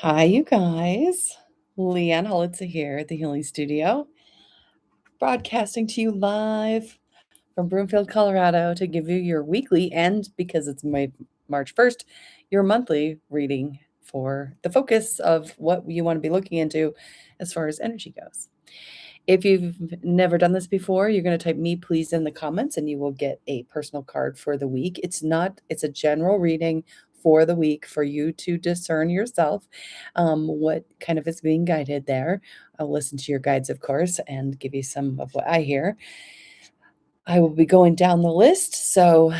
Hi, you guys. Leanne Holitza here at the Healing Studio, broadcasting to you live from Broomfield, Colorado, to give you your weekly and, because it's March 1st, your monthly reading for the focus of what you want to be looking into as far as energy goes. If you've never done this before, you're going to type "me please" in the comments and you will get a personal card for the week. It's a general reading for the week for you to discern yourself what kind of is being guided there. I'll listen to your guides, of course, and give you some of what I hear. I will be going down the list, so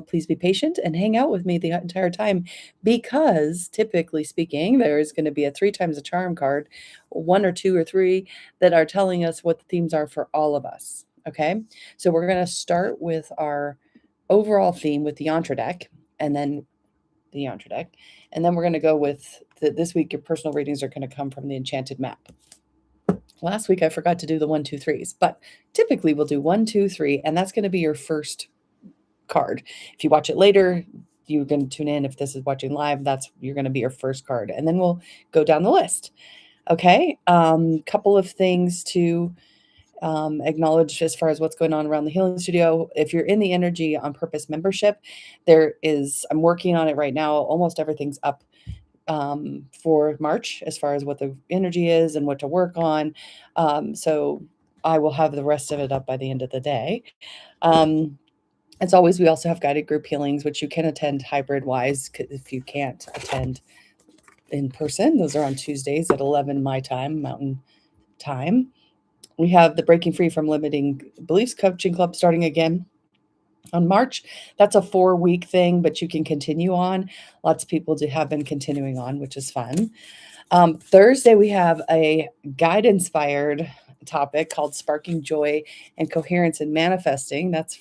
please be patient and hang out with me the entire time, because typically speaking, there is going to be a 3 times a charm card, one or two or three, that are telling us what the themes are for all of us. Okay, so we're going to start with our overall theme with the Yantra deck, and then the Yantra deck, and then we're going to go with this week. Your personal readings are going to come from the Enchanted Map. Last week I forgot to do the 1, 2, 3s, but typically we'll do 1, 2, 3, and that's going to be your first card. If you watch it later, you're going to tune in. If this is watching live, you're going to be your first card, and then we'll go down the list. Okay, couple of things to acknowledge as far as what's going on around the Healing Studio. If you're in the Energy on Purpose membership, I'm working on it right now. Almost everything's up for March as far as what the energy is and what to work on. So I will have the rest of it up by the end of the day. As always, we also have guided group healings, which you can attend hybrid wise if you can't attend in person. Those are on Tuesdays at 11 my time, Mountain Time. We have the Breaking Free from Limiting Beliefs Coaching Club starting again on March. That's a 4-week thing, but you can continue on. Lots of people have been continuing on, which is fun. Thursday, we have a guide-inspired topic called Sparking Joy and Coherence in Manifesting. That's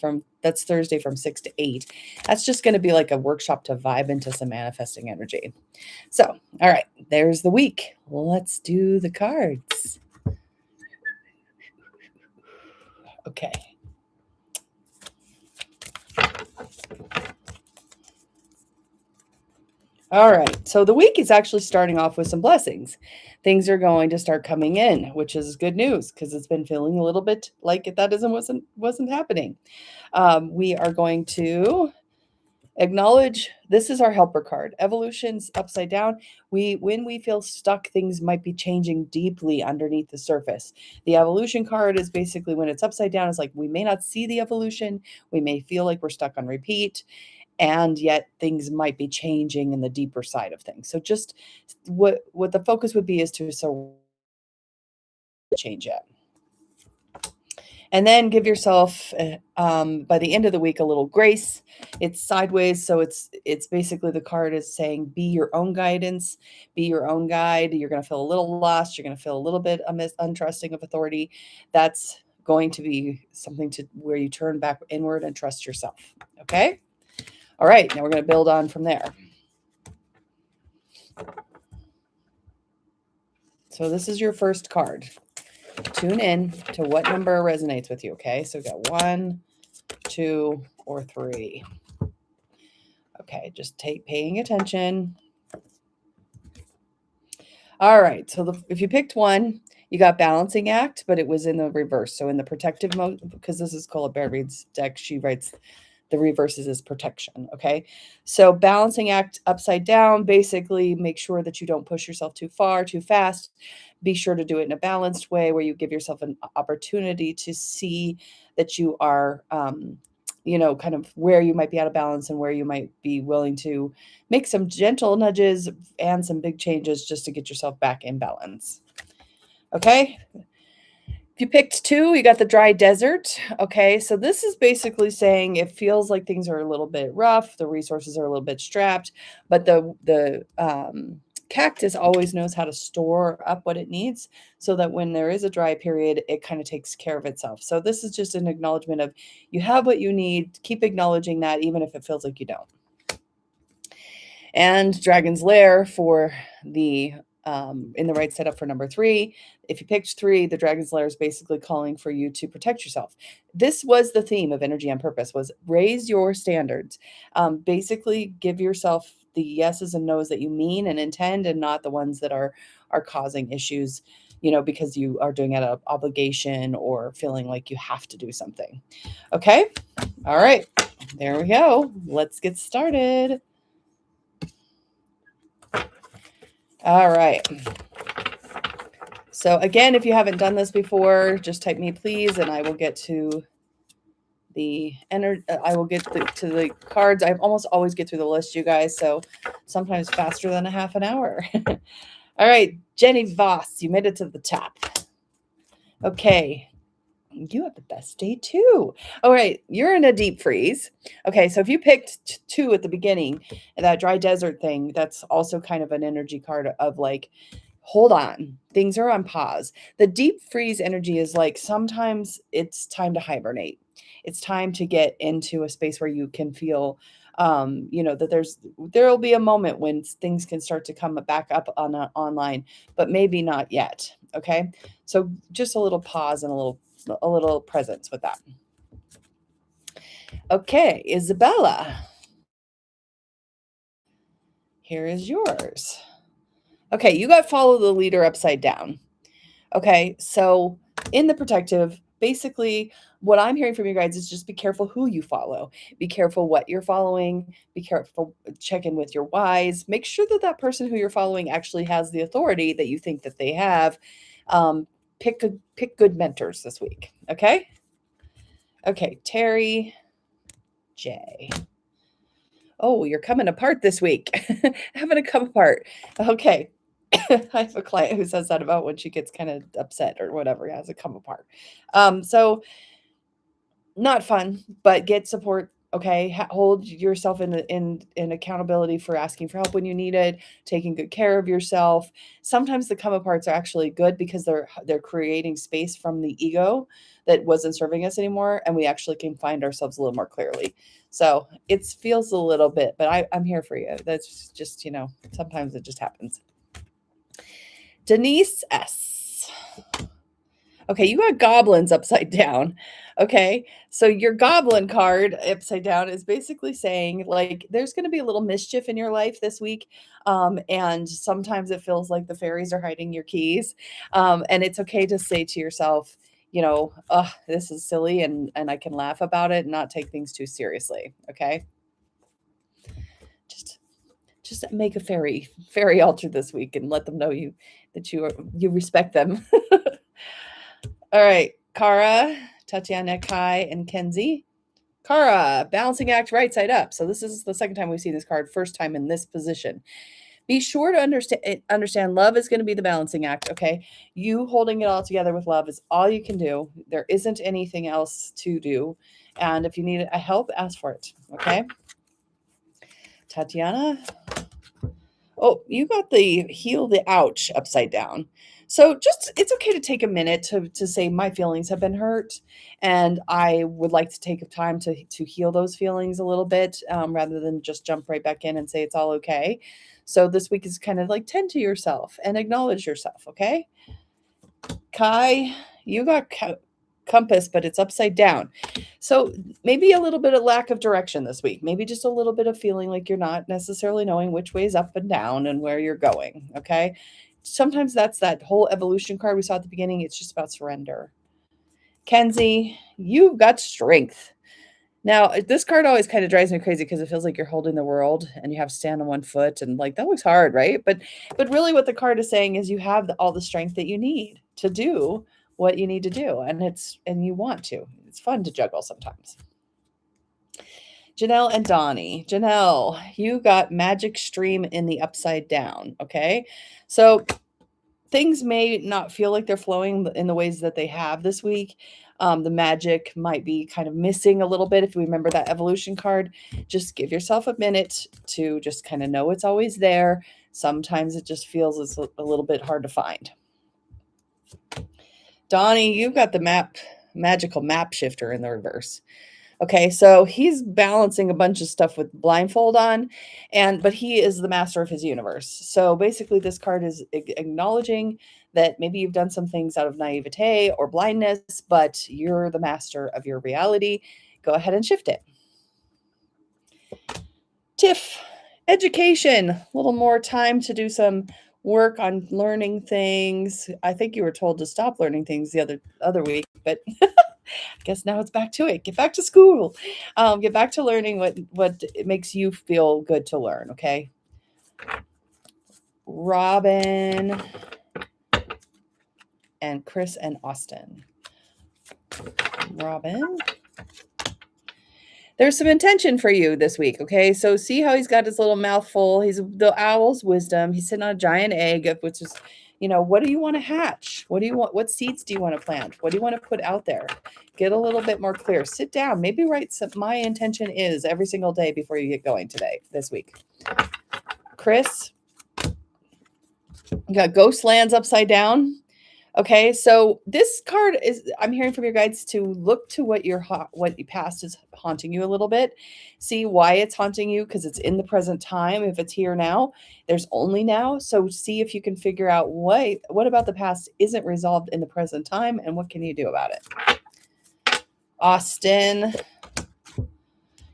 Thursday from 6 to 8. That's just going to be like a workshop to vibe into some manifesting energy. So, all right, there's the week. Let's do the cards. Okay. All right. So the week is actually starting off with some blessings. Things are going to start coming in, which is good news because it's been feeling a little bit like that wasn't happening. We are going to acknowledge this is our helper card. Evolution's upside down. When we feel stuck, things might be changing deeply underneath the surface. The evolution card is basically when it's upside down, it's like we may not see the evolution. We may feel like we're stuck on repeat, and yet things might be changing in the deeper side of things. So just what the focus would be is to change it. And then give yourself, by the end of the week, a little grace. It's sideways, so it's basically the card is saying, be your own guidance, be your own guide. You're going to feel a little lost. You're going to feel a little bit untrusting of authority. That's going to be something where you turn back inward and trust yourself. Okay? All right, now we're going to build on from there. So this is your first card. Tune in to what number resonates with you, okay? So we've got 1, 2, or 3. Okay, just paying attention. All right, so if you picked 1, you got Balancing Act, but it was in the reverse. So in the protective mode, because this is Cola Bear Reed's deck, she writes the reverses is protection, okay? So Balancing Act upside down, basically make sure that you don't push yourself too far, too fast. Be sure to do it in a balanced way where you give yourself an opportunity to see that you are, kind of where you might be out of balance and where you might be willing to make some gentle nudges and some big changes just to get yourself back in balance. Okay? If you picked 2, you got the Dry Desert. Okay, so this is basically saying it feels like things are a little bit rough, the resources are a little bit strapped, but the cactus always knows how to store up what it needs so that when there is a dry period, it kind of takes care of itself. So this is just an acknowledgement of you have what you need. Keep acknowledging that even if it feels like you don't. And Dragon's Lair for the in the right setup for number 3. If you picked 3, the Dragon's Lair is basically calling for you to protect yourself. This was the theme of Energy on Purpose, was raise your standards. Basically give yourself yeses and nos that you mean and intend, and not the ones that are causing issues, because you are doing it out of obligation or feeling like you have to do something. Okay? All right. There we go. Let's get started. All right. So again, if you haven't done this before, just type me please, and I will get to the to the cards. I almost always get through the list, you guys, so sometimes faster than a half an hour. All right, Jenny Voss, you made it to the top. Okay. You have the best day too. All right, you're in a deep freeze. Okay, so if you picked 2 at the beginning, that dry desert thing, that's also kind of an energy card of like, hold on, things are on pause. The deep freeze energy is like sometimes it's time to hibernate. It's time to get into a space where you can feel, that there'll be a moment when things can start to come back up on online, but maybe not yet. Okay, so just a little pause and a little presence with that. Okay, Isabella, here is yours. Okay, you got follow the leader upside down. Okay, so in the protective, basically what I'm hearing from you guys is just be careful who you follow. Be careful what you're following. Be careful, check in with your whys. Make sure that that person who you're following actually has the authority that you think that they have. Pick good mentors this week, okay? Okay, Terry J. Oh, you're coming apart this week. Having to come apart. Okay. I have a client who says that about when she gets kind of upset or whatever, has to come apart. So not fun, but get support. Okay, hold yourself in accountability for asking for help when you need it, taking good care of yourself. Sometimes the come aparts are actually good because they're creating space from the ego that wasn't serving us anymore, and we actually can find ourselves a little more clearly. So it feels a little bit, but I'm here for you. That's just, sometimes it just happens. Denise S. Okay, you got goblins upside down. Okay, so your goblin card upside down is basically saying like there's going to be a little mischief in your life this week, and sometimes it feels like the fairies are hiding your keys, and it's okay to say to yourself, this is silly, and I can laugh about it and not take things too seriously. Okay, just make a fairy altar this week and let them know you respect them. All right, Kara, Tatiana, Kai, and Kenzie. Kara, balancing act right side up. So this is the second time we've seen this card, first time in this position. Be sure to understand love is going to be the balancing act, okay? You holding it all together with love is all you can do. There isn't anything else to do. And if you need a help, ask for it, okay? Tatiana. Oh, you got the heal the ouch upside down. So it's okay to take a minute to say my feelings have been hurt, and I would like to take time to heal those feelings a little bit, rather than just jump right back in and say it's all okay. So this week is kind of like tend to yourself and acknowledge yourself, okay? Kai, you got compass, but it's upside down. So maybe a little bit of lack of direction this week. Maybe just a little bit of feeling like you're not necessarily knowing which way is up and down and where you're going. Okay. Sometimes that's that whole evolution card we saw at the beginning. It's just about surrender. Kenzie, you've got strength. Now, this card always kind of drives me crazy because it feels like you're holding the world and you have to stand on one foot, and like that looks hard, right? But really what the card is saying is you have all the strength that you need to do what you need to do, and you want to. It's fun to juggle sometimes. Janelle and Donnie. Janelle, you got magic stream in the upside down, okay? So things may not feel like they're flowing in the ways that they have this week. The magic might be kind of missing a little bit. If you remember that evolution card, just give yourself a minute to just kind of know it's always there. Sometimes it just feels it's a little bit hard to find. Donnie, you've got the magical map shifter in the reverse. Okay, so he's balancing a bunch of stuff with blindfold on, but he is the master of his universe. So basically this card is acknowledging that maybe you've done some things out of naivete or blindness, but you're the master of your reality. Go ahead and shift it. Tiff, Education, a little more time to do some work on learning things. I think you were told to stop learning things the other week, but I guess now it's back to it. Get back to school. Get back to learning what it makes you feel good to learn. Okay, Robin and Chris and Austin. Robin. There's some intention for you this week, okay? So see how he's got his little mouthful. He's the owl's wisdom. He's sitting on a giant egg, which is, what do you want to hatch? What do you want? What seeds do you want to plant? What do you want to put out there? Get a little bit more clear. Sit down. Maybe write some, my intention is every single day before you get going this week. Chris, you got ghost lands upside down. Okay, so this card is, I'm hearing from your guides to look to what your past is haunting you a little bit. See why it's haunting you, because it's in the present time. If it's here now, there's only now. So see if you can figure out what about the past isn't resolved in the present time, and what can you do about it? Austin,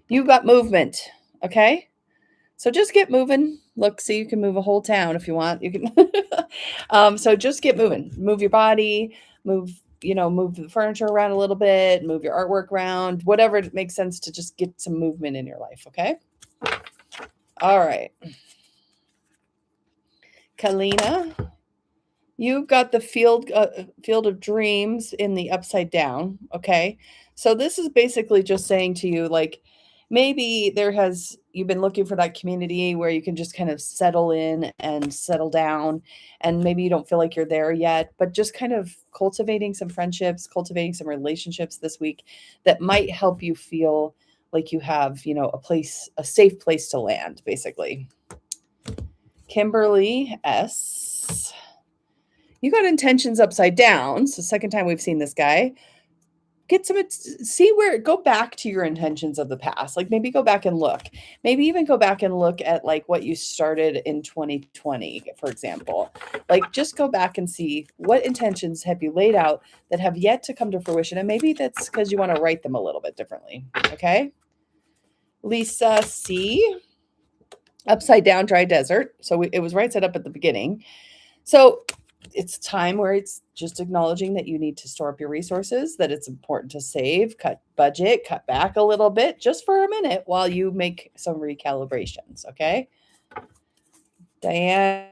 you got movement, okay? So just get moving. Look, see, you can move a whole town if you want. You can. So just get moving. Move your body. Move the furniture around a little bit. Move your artwork around. Whatever it makes sense to just get some movement in your life. Okay. All right. Kalina, you've got the field of dreams in the upside down. Okay. So this is basically just saying to you, like, maybe you've been looking for that community where you can just kind of settle in and settle down, and maybe you don't feel like you're there yet, but just kind of cultivating some friendships, cultivating some relationships this week that might help you feel like you have, a safe place to land, basically. Kimberly S., you got intentions upside down. So second time we've seen this guy. Go back to your intentions of the past. Like maybe go back and look. Maybe even go back and look at like what you started in 2020, for example. Like just go back and see what intentions have you laid out that have yet to come to fruition. And maybe that's because you want to write them a little bit differently. Okay. Lisa C., upside down dry desert. So it was right set up at the beginning. So it's time where it's just acknowledging that you need to store up your resources, that it's important to save, cut budget, cut back a little bit just for a minute while you make some recalibrations. Okay. Diane,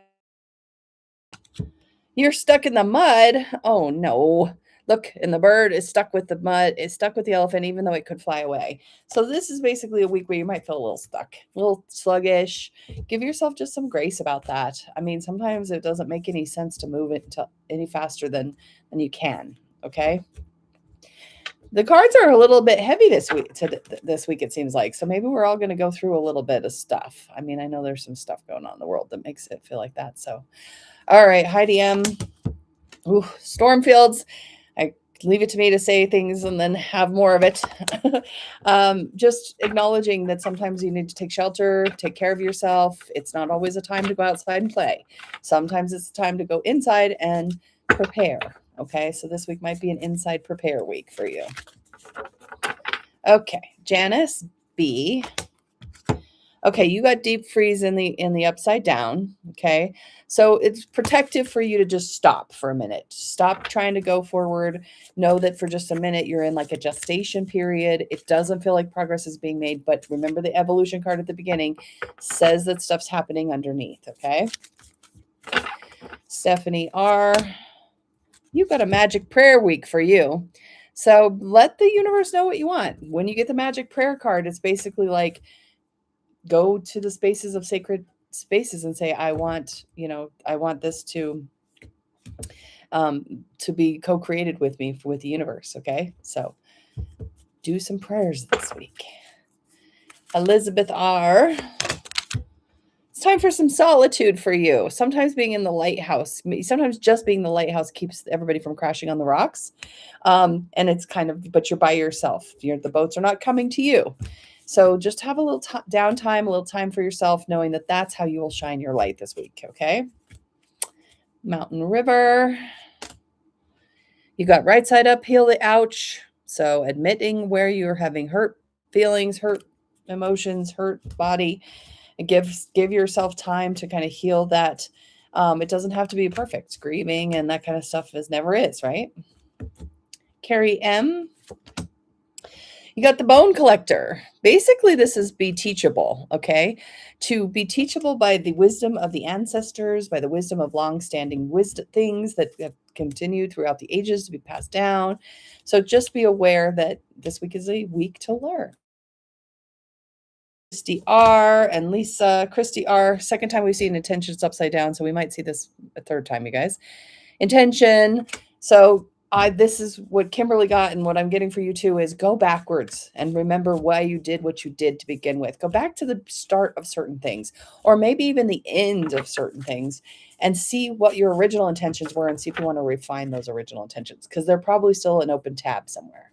you're stuck in the mud. Oh no. Look, and the bird is stuck with the mud, is stuck with the elephant, even though it could fly away. So this is basically a week where you might feel a little stuck, a little sluggish. Give yourself just some grace about that. I mean, sometimes it doesn't make any sense to move it any faster than you can. Okay. The cards are a little bit heavy this week. This week, it seems like. So maybe we're all going to go through a little bit of stuff. I mean, I know there's some stuff going on in the world that makes it feel like that. So, all right, Heidi M. Ooh, Stormfields. I leave it to me to say things and then have more of it. Just acknowledging that sometimes you need to take shelter, take care of yourself. It's not always a time to go outside and play. Sometimes it's time to go inside and prepare. Okay, so this week might be an inside prepare week for you. Okay, Janice B. Okay, you got deep freeze in the upside down. Okay, so it's protective for you to just stop for a minute. Stop trying to go forward. Know that for just a minute you're in like a gestation period. It doesn't feel like progress is being made, but remember the evolution card at the beginning says that stuff's happening underneath. Okay, Stephanie R., you've got a magic prayer week for you. So let the universe know what you want. When you get the magic prayer card, it's basically like, go to the spaces of sacred spaces and say, I want this to be co-created with me, with the universe. Okay. So do some prayers this week. Elizabeth R., it's time for some solitude for you. Sometimes being in the lighthouse, sometimes just being the lighthouse keeps everybody from crashing on the rocks. And it's but you're by yourself. The boats are not coming to you. So just have a little downtime, a little time for yourself, knowing that that's how you will shine your light this week. Okay. Mountain River. You got right side up, heal the ouch. So admitting where you're having hurt feelings, hurt emotions, hurt body. Give yourself time to kind of heal that. It doesn't have to be perfect. Grieving and that kind of stuff never is, right? Carrie M. You got the bone collector. Basically, this is be teachable, okay? To be teachable by the wisdom of the ancestors, by the wisdom of long-standing wisdom things that have continued throughout the ages to be passed down. So just be aware that this week is a week to learn. Christy R. and Lisa. Christy R. Second time we've seen intentions upside down, so we might see this a third time, you guys. Intention. So this is what Kimberly got, and what I'm getting for you too is go backwards and remember why you did what you did to begin with. Go back to the start of certain things, or maybe even the end of certain things, and see what your original intentions were and see if you want to refine those original intentions, because they're probably still an open tab somewhere.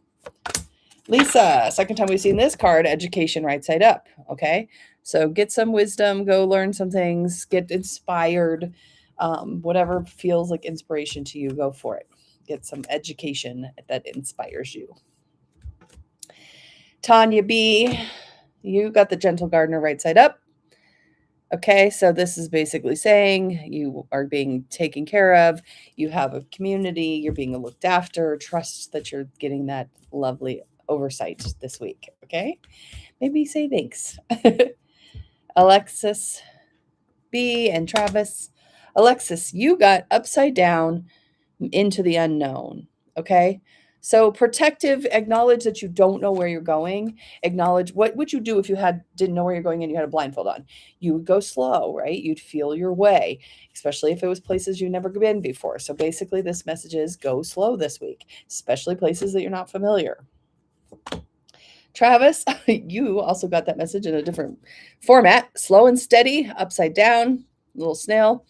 Lisa, second time we've seen this card, education right side up. Okay. So get some wisdom, go learn some things, get inspired. Whatever feels like inspiration to you, go for it. Get some education that inspires you. Tanya B, you got the gentle gardener right side up. Okay, so this is basically saying you are being taken care of. You have a community. You're being looked after. Trust that you're getting that lovely oversight this week. Okay, maybe say thanks. Alexis B and Travis. Alexis, you got upside down into the unknown. Okay. So protective, acknowledge that you don't know where you're going. Acknowledge what would you do if you didn't know where you're going and you had a blindfold on? You would go slow, right? You'd feel your way, especially if it was places you've never been before. So basically this message is go slow this week, especially places that you're not familiar. Travis, you also got that message in a different format, slow and steady, upside down, little snail.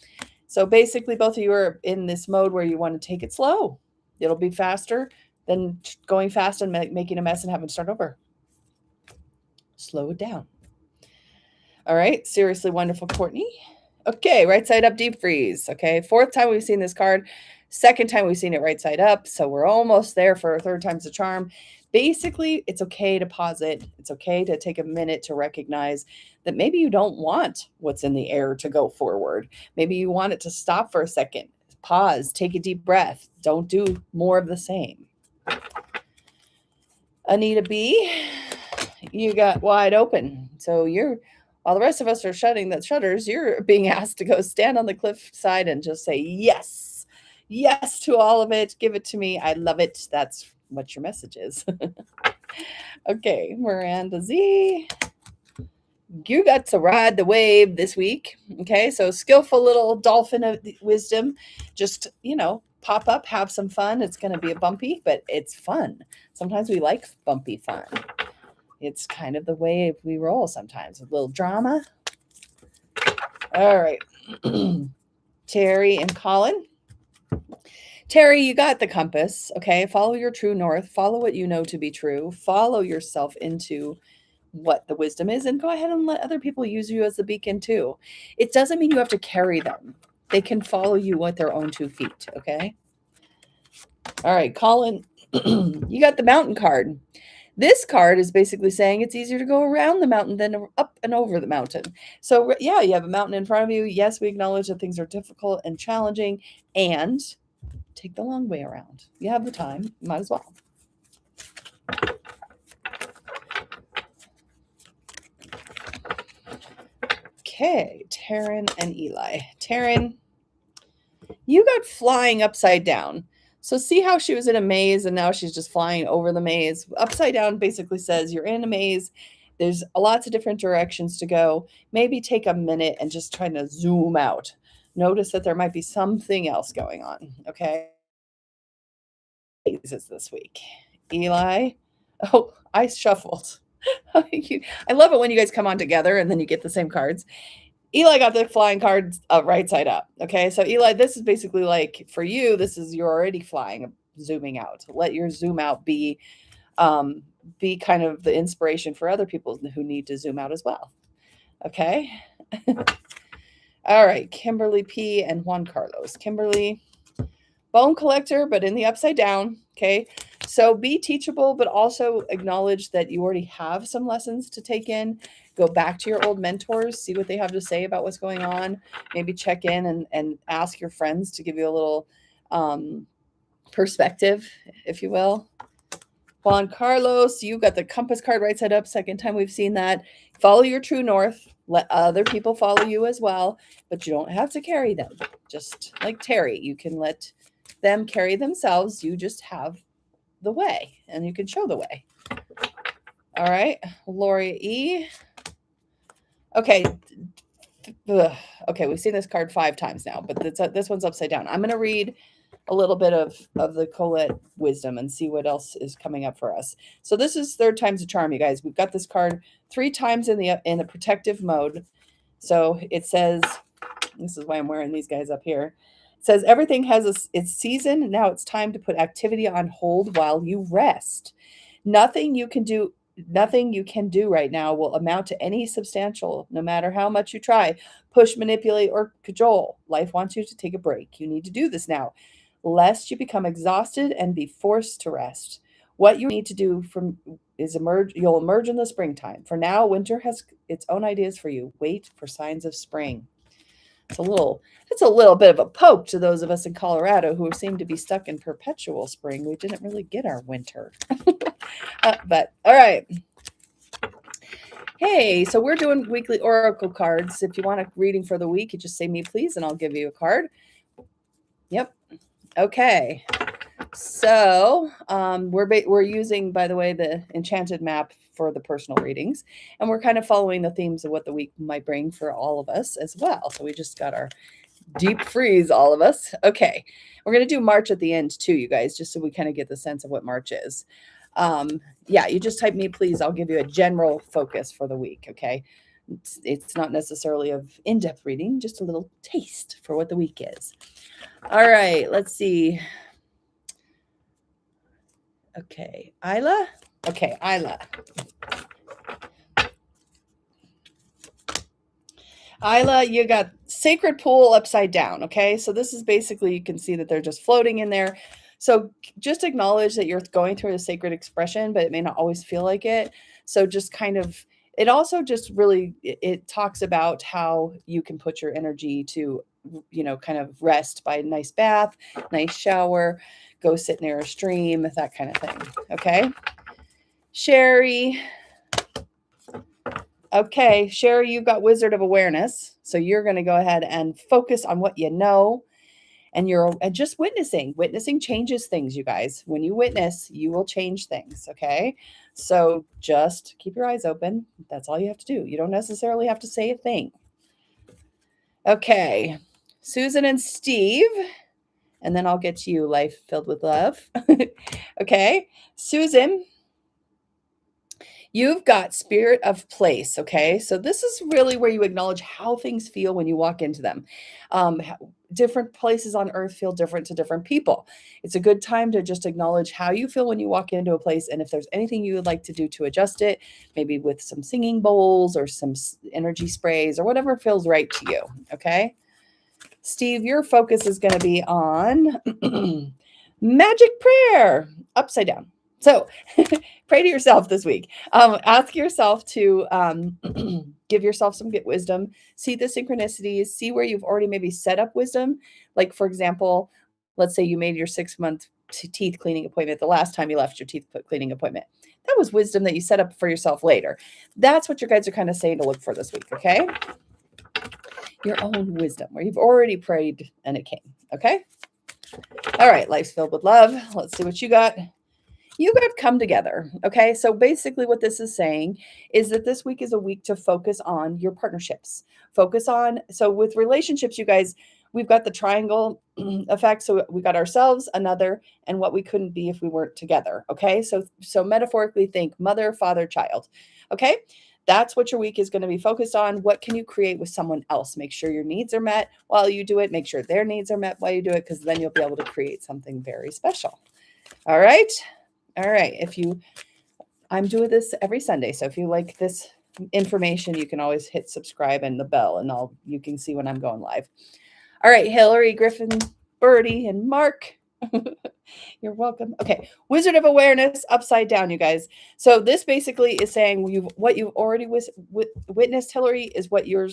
So basically both of you are in this mode where you want to take it slow. It'll be faster than going fast and making a mess and having to start over. Slow it down. All right. Seriously wonderful, Courtney. Okay. Right side up, deep freeze. Okay. Fourth time we've seen this card. Second time we've seen it right side up. So we're almost there for a third time's the charm. Basically, it's okay to pause it. It's okay to take a minute to recognize that maybe you don't want what's in the air to go forward. Maybe you want it to stop for a second. Pause, take a deep breath. Don't do more of the same. Anita B, you got wide open. So while the rest of us are shutting the shutters, you're being asked to go stand on the cliff side and just say yes. Yes to all of it. Give it to me. I love it. That's what your message is. Okay, Miranda Z. You got to ride the wave this week. Okay, so skillful little dolphin of wisdom. Just, pop up, have some fun. It's going to be a bumpy, but it's fun. Sometimes we like bumpy fun. It's kind of the way we roll sometimes, a little drama. All right. Terry and Colin. Terry, you got the compass, okay? Follow your true north. Follow what you know to be true. Follow yourself into what the wisdom is, and go ahead and let other people use you as a beacon too. It doesn't mean you have to carry them. They can follow you with their own 2 feet, okay? All right, Colin, you got the mountain card. This card is basically saying it's easier to go around the mountain than up and over the mountain. So yeah, you have a mountain in front of you. Yes, we acknowledge that things are difficult and challenging, and take the long way around. You have the time, might as well. Okay, Taryn and Eli. Taryn, you got flying upside down. So see how she was in a maze and now she's just flying over the maze. Upside down basically says you're in a maze. There's lots of different directions to go. Maybe take a minute and just try to zoom out. Notice that there might be something else going on, okay? This week. Eli, oh, I shuffled. I love it when you guys come on together and then you get the same cards. Eli got the flying cards right side up. Okay, so Eli, this is basically like for you, you're already flying, zooming out. Let your zoom out be kind of the inspiration for other people who need to zoom out as well. Okay. All right, Kimberly P and Juan Carlos. Kimberly, bone collector, but in the upside down. Okay, So be teachable, but also acknowledge that you already have some lessons to take in. Go back to your old mentors, see what they have to say about what's going on. Maybe check in and ask your friends to give you a little perspective, if you will. Juan Carlos, you got the compass card right side up. Second time we've seen that. Follow your true north. Let other people follow you as well, but you don't have to carry them. Just like Terry, you can let them carry themselves. You just have the way and you can show the way. All right, Lori E. Okay. Okay, we've seen this card 5 times now, but this one's upside down. I'm going to read a little bit of the Colette wisdom and see what else is coming up for us. So this is 3rd time's a charm, you guys. We've got this card 3 times in the protective mode. So it says, this is why I'm wearing these guys up here. It says everything has its season. Now it's time to put activity on hold while you rest. Nothing you can do right now will amount to any substantial, no matter how much you try, push, manipulate, or cajole. Life wants you to take a break. You need to do this now, lest you become exhausted and be forced to rest. What you need to do you'll emerge in the springtime. For now, winter has its own ideas for you. Wait for signs of spring. It's a little bit of a poke to those of us in Colorado who seem to be stuck in perpetual spring. We didn't really get our winter. But all right. Hey, so we're doing weekly oracle cards. If you want a reading for the week, you just say me please and I'll give you a card. Yep. Okay. So we're using, by the way, the enchanted map for the personal readings, and we're kind of following the themes of what the week might bring for all of us as well. So we just got our deep freeze, all of us. Okay. We're going to do March at the end too, you guys, just so we kind of get the sense of what March is. Yeah, you just type me please. I'll give you a general focus for the week. Okay. It's not necessarily of in-depth reading, just a little taste for what the week is. All right, let's see. Okay, Isla. Okay, Isla. Isla, you got sacred pool upside down. Okay, so this is basically, you can see that they're just floating in there. So just acknowledge that you're going through a sacred expression, but it may not always feel like it. So just kind of, it also just really, it talks about how you can put your energy to, kind of rest by a nice bath, nice shower, go sit near a stream, that kind of thing. Okay. Sherry. Okay, Sherry, you've got Wizard of Awareness. So you're going to go ahead and focus on what you know. And you're just witnessing. Witnessing changes things, you guys. When you witness, you will change things. Okay. So just keep your eyes open. That's all you have to do. You don't necessarily have to say a thing. Okay. Susan and Steve. And then I'll get to you, Life Filled with Love. Okay. Susan, you've got spirit of place. Okay. So this is really where you acknowledge how things feel when you walk into them. Different places on earth feel different to different people. It's a good time to just acknowledge how you feel when you walk into a place. And if there's anything you would like to do to adjust it, maybe with some singing bowls or some energy sprays or whatever feels right to you. Okay. Steve, your focus is going to be on magic prayer upside down. So pray to yourself this week. Ask yourself to give yourself some good wisdom, see the synchronicities, see where you've already maybe set up wisdom. Like, for example, let's say you made your 6-month teeth cleaning appointment the last time you left your teeth cleaning appointment. That was wisdom that you set up for yourself later. That's what your guides are kind of saying to look for this week, okay? Your own wisdom, where you've already prayed and it came, okay? All right, Life's Filled with Love. Let's see what you got. You got come together. Okay. So basically what this is saying is that this week is a week to focus on your partnerships. So with relationships, you guys, we've got the triangle effect. So we got ourselves, another, and what we couldn't be if we weren't together. Okay. So metaphorically think mother, father, child. Okay. That's what your week is going to be focused on. What can you create with someone else? Make sure your needs are met while you do it. Make sure their needs are met while you do it, because then you'll be able to create something very special. All right. All right. I'm doing this every Sunday. So if you like this information, you can always hit subscribe and the bell, and you can see when I'm going live. All right. Hillary, Griffin, Birdie, and Mark. You're welcome. Okay. Wizard of Awareness upside down, you guys. So this basically is saying what you've already witnessed, Hillary, is what you're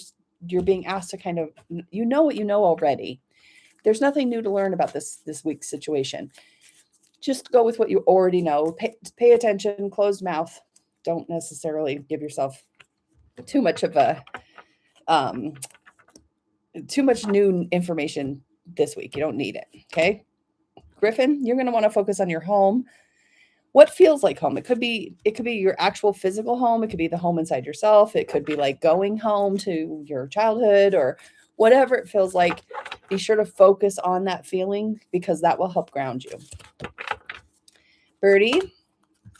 being asked to kind of, you know what you know already. There's nothing new to learn about this week's situation. Just go with what you already know. Pay attention, closed mouth. Don't necessarily give yourself too much of a too much new information this week. You don't need it. Okay. Griffin, you're going to want to focus on your home. What feels like home? It could be your actual physical home. It could be the home inside yourself. It could be like going home to your childhood or whatever it feels like. Be sure to focus on that feeling because that will help ground you. Birdie.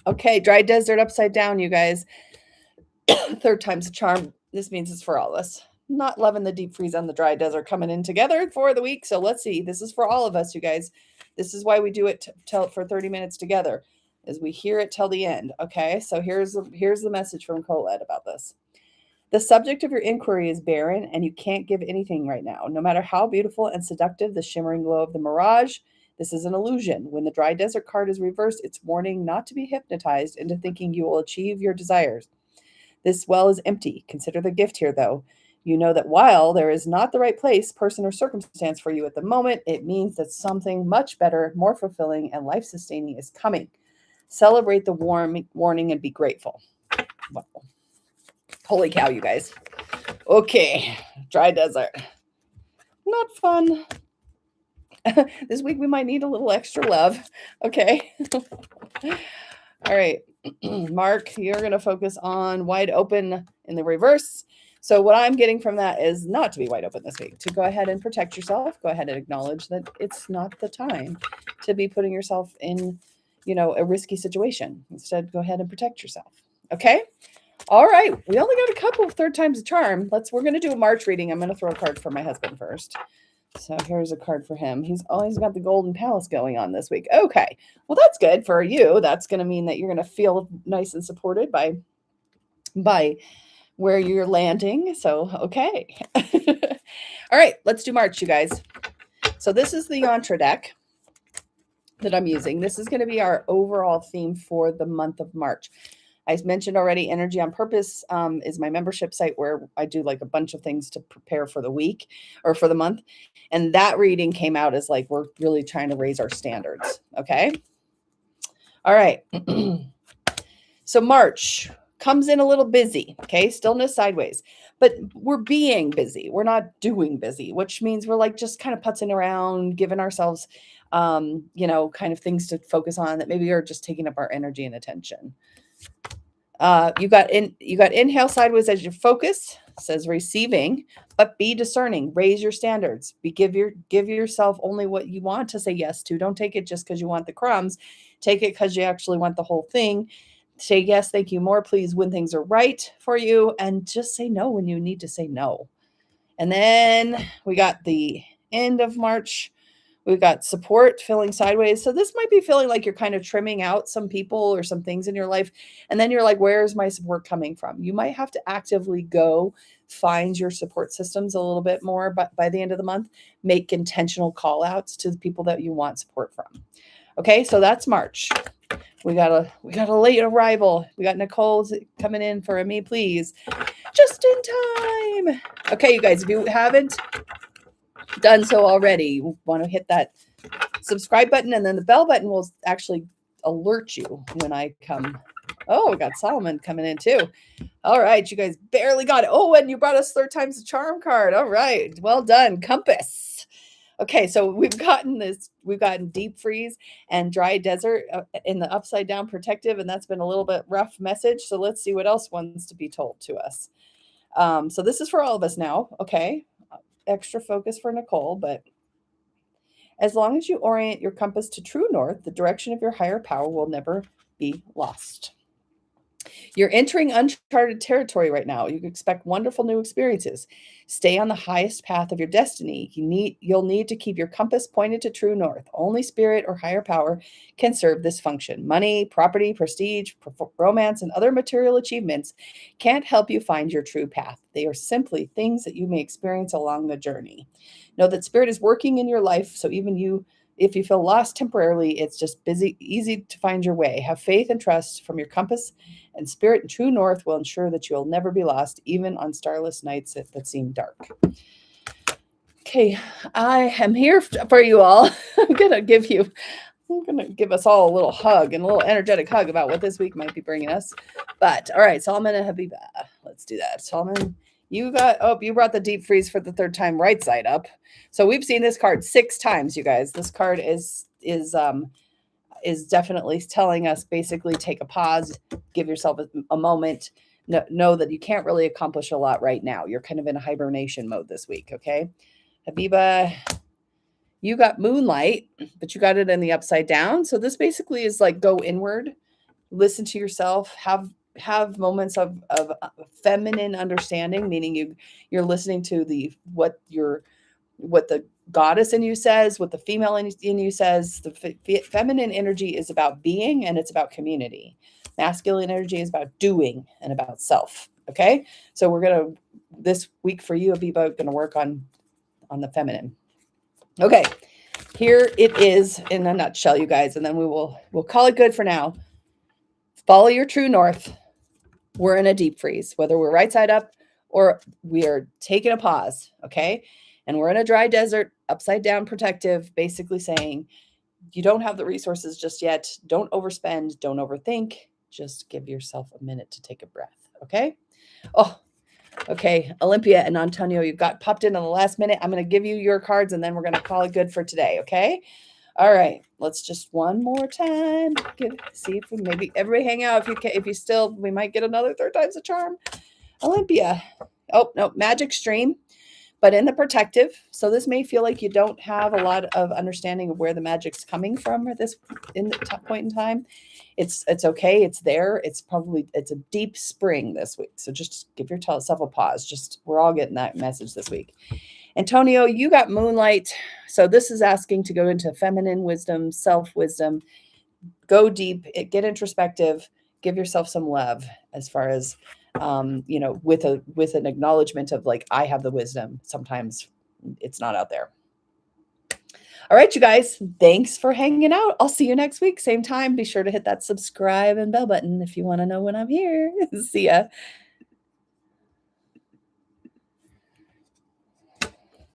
Okay, dry desert upside down, you guys. Third time's a charm. This means it's for all of us. Not loving the deep freeze on the dry desert coming in together for the week. So let's see. This is for all of us, you guys. This is why we do it for 30 minutes together, as we hear it till the end. Okay, so here's the message from Colette about this. The subject of your inquiry is barren, and you can't give anything right now. No matter how beautiful and seductive the shimmering glow of the mirage, this is an illusion. When the dry desert card is reversed, it's warning not to be hypnotized into thinking you will achieve your desires. This well is empty. Consider the gift here, though. You know that while there is not the right place, person, or circumstance for you at the moment, it means that something much better, more fulfilling, and life-sustaining is coming. Celebrate the warning and be grateful. Wow. Holy cow, you guys. Okay, dry desert. Not fun. This week we might need a little extra love. Okay. All right. Mark, you're going to focus on wide open in the reverse. So what I'm getting from that is not to be wide open this week, to go ahead and protect yourself. Go ahead and acknowledge that it's not the time to be putting yourself in, a risky situation. Instead, go ahead and protect yourself. Okay. All right. We only got a couple of third times a charm. We're going to do a March reading. I'm going to throw a card for my husband first. So here's a card for him. He's always got the Golden Palace going on this week. Okay. Well, that's good for you. That's going to mean that you're going to feel nice and supported by where you're landing. So, okay. All right. Let's do March, you guys. So this is the Yantra deck that I'm using. This is going to be our overall theme for the month of March. I mentioned already, Energy on Purpose is my membership site where I do like a bunch of things to prepare for the week or for the month. And that reading came out as like, we're really trying to raise our standards. Okay. All right. So March comes in a little busy. Okay. Stillness sideways, but we're being busy. We're not doing busy, which means we're like just kind of putzing around, giving ourselves, kind of things to focus on that maybe are just taking up our energy and attention. You got inhale sideways as your focus, says receiving, but be discerning, raise your standards, give yourself only what you want to say yes to. Don't take it just because you want the crumbs. Take it because you actually want the whole thing. Say yes, thank you, more please when things are right for you, and just say no when you need to say no. And then we got the end of March. We've got support feeling sideways. So this might be feeling like you're kind of trimming out some people or some things in your life. And then you're like, where's my support coming from? You might have to actively go find your support systems a little bit more. But by the end of the month, make intentional call outs to the people that you want support from. Okay, so that's March. We got a late arrival. We got Nicole's coming in for a me, please. Just in time. Okay, you guys, if you haven't done so already, you want to hit that subscribe button, and then the bell button will actually alert you when I come. Oh, we got Solomon coming in too. All right, you guys barely got it. Oh, and you brought us third time's the charm card. All right, well done, Compass. Okay, so we've gotten deep freeze and dry desert in the upside down protective, and that's been a little bit rough message. So let's see what else wants to be told to us. So this is for all of us now. Okay. Extra focus for Nicole, but as long as you orient your compass to true north, the direction of your higher power will never be lost. You're entering uncharted territory right now. You can expect wonderful new experiences. Stay on the highest path of your destiny. You'll need to keep your compass pointed to true north. Only spirit or higher power can serve this function. Money, property, prestige, romance, and other material achievements can't help you find your true path. They are simply things that you may experience along the journey. Know that spirit is working in your life, so even you If you feel lost temporarily, it's just easy to find your way. Have faith and trust from your compass, and spirit and true north will ensure that you'll never be lost, even on starless nights that seem dark. Okay, I am here for you all. I'm going to give us all a little hug and a little energetic hug about what this week might be bringing us. But all right, Solomon and Habiba, let's do that. Solomon, you brought the deep freeze for the third time, right side up. So we've seen this card 6 times, you guys. This card is definitely telling us basically take a pause, give yourself a moment. Know that you can't really accomplish a lot right now. You're kind of in a hibernation mode this week, okay? Habiba, you got moonlight, but you got it in the upside down. So this basically is like go inward, listen to yourself, have moments of feminine understanding, meaning you're listening to what the goddess in you says, what the female in you says. The feminine energy is about being, and it's about community. Masculine energy is about doing and about self. Okay, so we're gonna this week for you, Abiba, gonna work on the feminine. Okay, here it is in a nutshell, you guys, and then we'll call it good for now. Follow your true north. We're in a deep freeze, whether we're right side up or we are taking a pause, okay? And we're in a dry desert, upside down protective, basically saying you don't have the resources just yet. Don't overspend, don't overthink. Just give yourself a minute to take a breath, okay? Oh, okay, Olympia and Antonio, you got popped in on the last minute. I'm going to give you your cards, and then we're going to call it good for today, okay? All right, let's just one more time see if we maybe everybody hang out. If you still, we might get another third time's a charm. Olympia. Oh, no, magic stream, but in the protective. So this may feel like you don't have a lot of understanding of where the magic's coming from at this in the point in time. It's okay. It's there. It's a deep spring this week. So just give yourself a pause. We're all getting that message this week. Antonio, you got moonlight. So this is asking to go into feminine wisdom, self-wisdom, go deep, get introspective, give yourself some love as far as, with an acknowledgement of like, I have the wisdom. Sometimes it's not out there. All right, you guys, thanks for hanging out. I'll see you next week. Same time. Be sure to hit that subscribe and bell button if you want to know when I'm here. See ya.